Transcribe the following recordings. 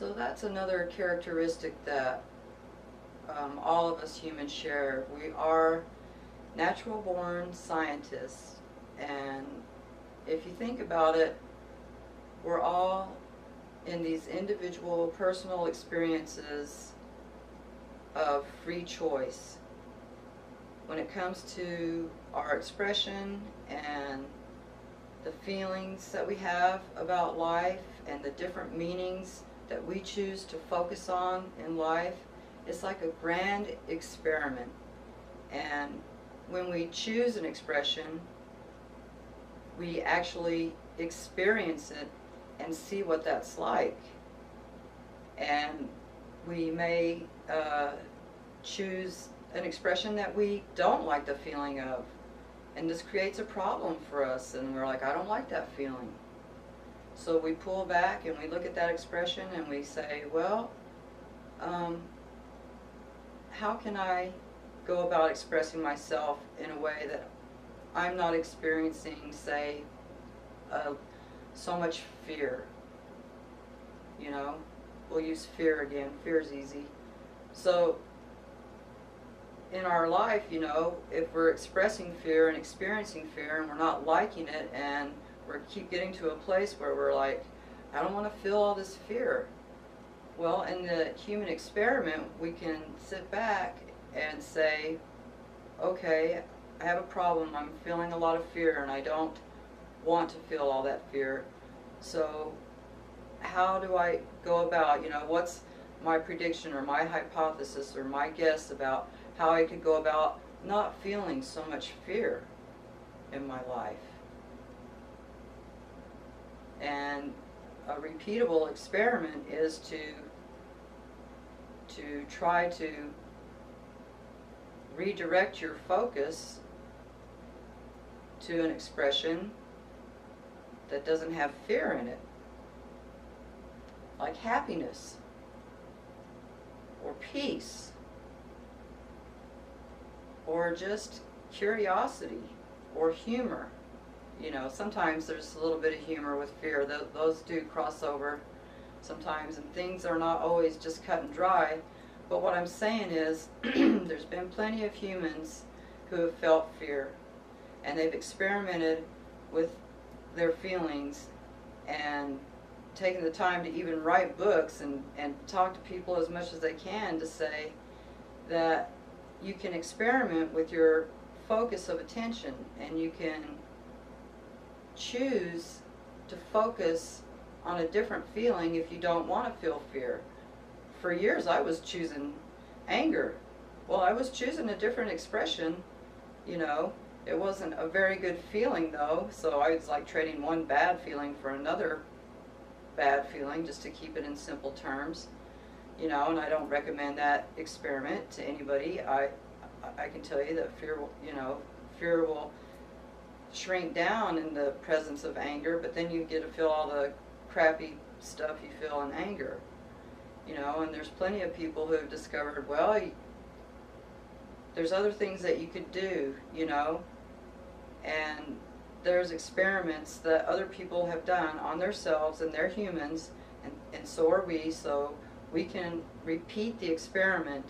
So that's another characteristic that all of us humans share. We are natural born scientists, and if you think about it, we're all in these individual personal experiences of free choice when it comes to our expression and the feelings that we have about life and the different meanings that we choose to focus on in life. It's like a grand experiment, and when we choose an expression, we actually experience it and see what that's like. And we may choose an expression that we don't like the feeling of, and this creates a problem for us, and we're like, I don't like that feeling. So we pull back and we look at that expression and we say, well, how can I go about expressing myself in a way that I'm not experiencing, say, so much fear? You know, we'll use fear again. Fear is easy. So in our life, you know, if we're expressing fear and experiencing fear and we're not liking it, and we keep getting to a place where we're like, I don't want to feel all this fear. Well, in the human experiment, we can sit back and say, okay, I have a problem. I'm feeling a lot of fear and I don't want to feel all that fear. So how do I go about, you know, what's my prediction or my hypothesis or my guess about how I could go about not feeling so much fear in my life? And a repeatable experiment is to try to redirect your focus to an expression that doesn't have fear in it, like happiness or peace or just curiosity or humor. You know, sometimes there's a little bit of humor with fear. Those do cross over sometimes, and things are not always just cut and dry. But what I'm saying is there's been plenty of humans who have felt fear, and they've experimented with their feelings and taken the time to even write books and talk to people as much as they can to say that you can experiment with your focus of attention, and you can choose to focus on a different feeling if you don't want to feel fear. For years I was choosing anger. Well, I was choosing a different expression, you know. It wasn't a very good feeling though, so I was like trading one bad feeling for another bad feeling just to keep it in simple terms, you know. And I don't recommend that experiment to anybody. I can tell you that fear will, you know, fear will shrink down in the presence of anger, but then you get to feel all the crappy stuff you feel in anger, you know. And there's plenty of people who have discovered, well, there's other things that you could do, you know. And there's experiments that other people have done on themselves, and they're humans, and so are we, so we can repeat the experiment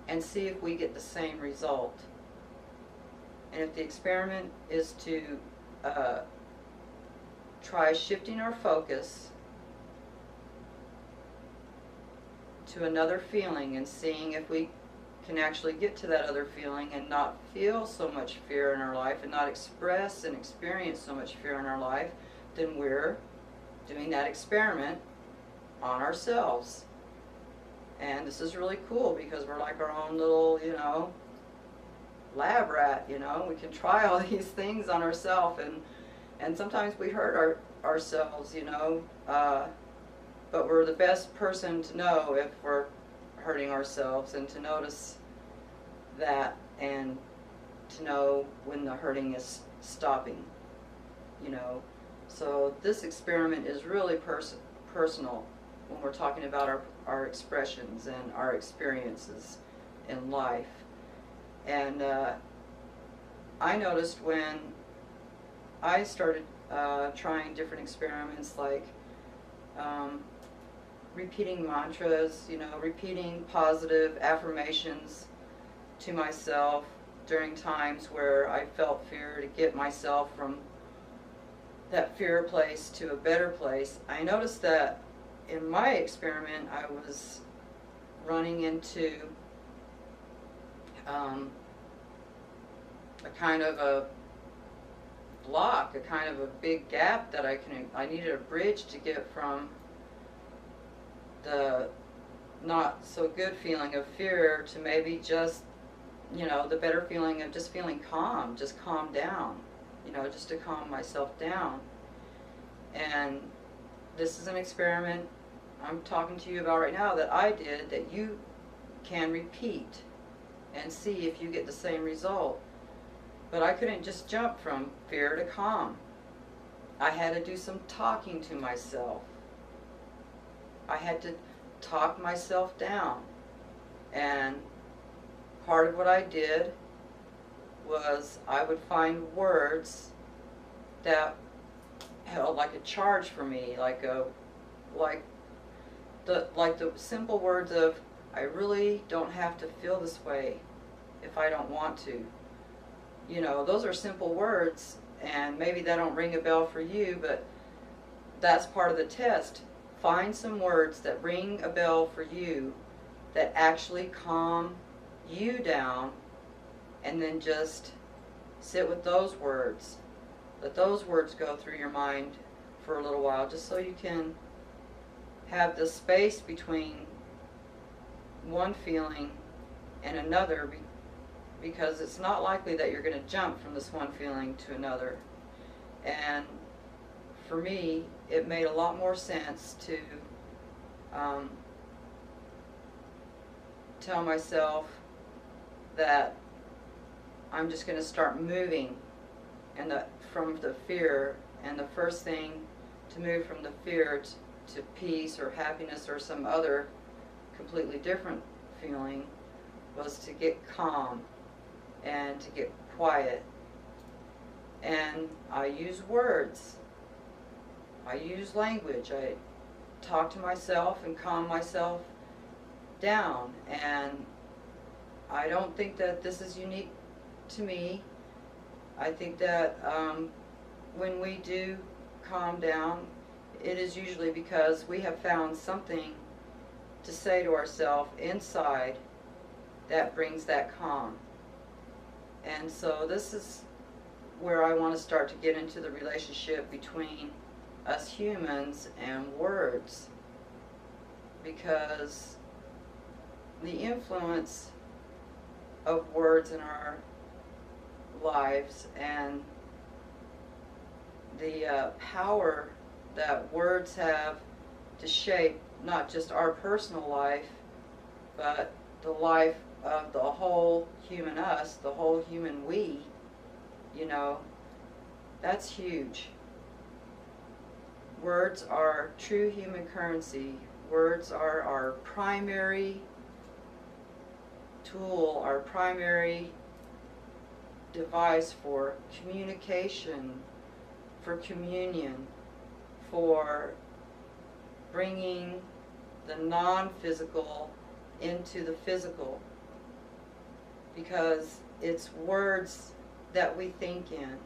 and see if we get the same result. And if the experiment is to try shifting our focus to another feeling and seeing if we can actually get to that other feeling and not feel so much fear in our life and not express and experience so much fear in our life, then we're doing that experiment on ourselves. And this is really cool because we're like our own little, you know, lab rat, you know. We can try all these things on ourselves, and sometimes we hurt ourselves, you know, but we're the best person to know if we're hurting ourselves, and to notice that, and to know when the hurting is stopping, you know. So this experiment is really personal when we're talking about our expressions and our experiences in life. And I noticed when I started trying different experiments, like repeating mantras, repeating positive affirmations to myself during times where I felt fear, to get myself from that fear place to a better place. I noticed that in my experiment I was running into a kind of a block, a kind of a big gap that I needed a bridge to get from the not so good feeling of fear to maybe just, the better feeling of just feeling calm, just calm down, just to calm myself down. And this is an experiment I'm talking to you about right now that I did, that you can repeat and see if you get the same result. But I couldn't just jump from fear to calm. I had to do some talking to myself. I had to talk myself down. And part of what I did was I would find words that held like a charge for me, like the simple words of, I really don't have to feel this way if I don't want to. Those are simple words, and maybe that don't ring a bell for you, but that's part of the test. Find some words that ring a bell for you, that actually calm you down, and then just sit with those words. Let those words go through your mind for a little while, just so you can have the space between one feeling and another, because it's not likely that you're going to jump from this one feeling to another. And for me, it made a lot more sense to tell myself that I'm just going to start moving from the fear, and the first thing to move from the fear to peace or happiness or some other completely different feeling was to get calm and to get quiet. And I use words. I use language. I talk to myself and calm myself down. And I don't think that this is unique to me. I think that when we do calm down, it is usually because we have found something to say to ourselves inside that brings that calm. And so this is where I want to start to get into the relationship between us humans and words, because the influence of words in our lives and the power that words have to shape not just our personal life, but the life of the whole human us, the whole human we, that's huge. Words are true human currency. Words are our primary tool, our primary device for communication, for communion, for bringing the non-physical into the physical, because it's words that we think in.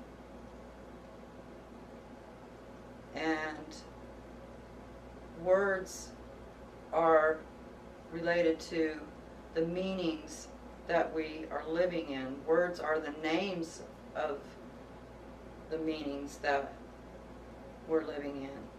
And words are related to the meanings that we are living in. Words are the names of the meanings that we're living in.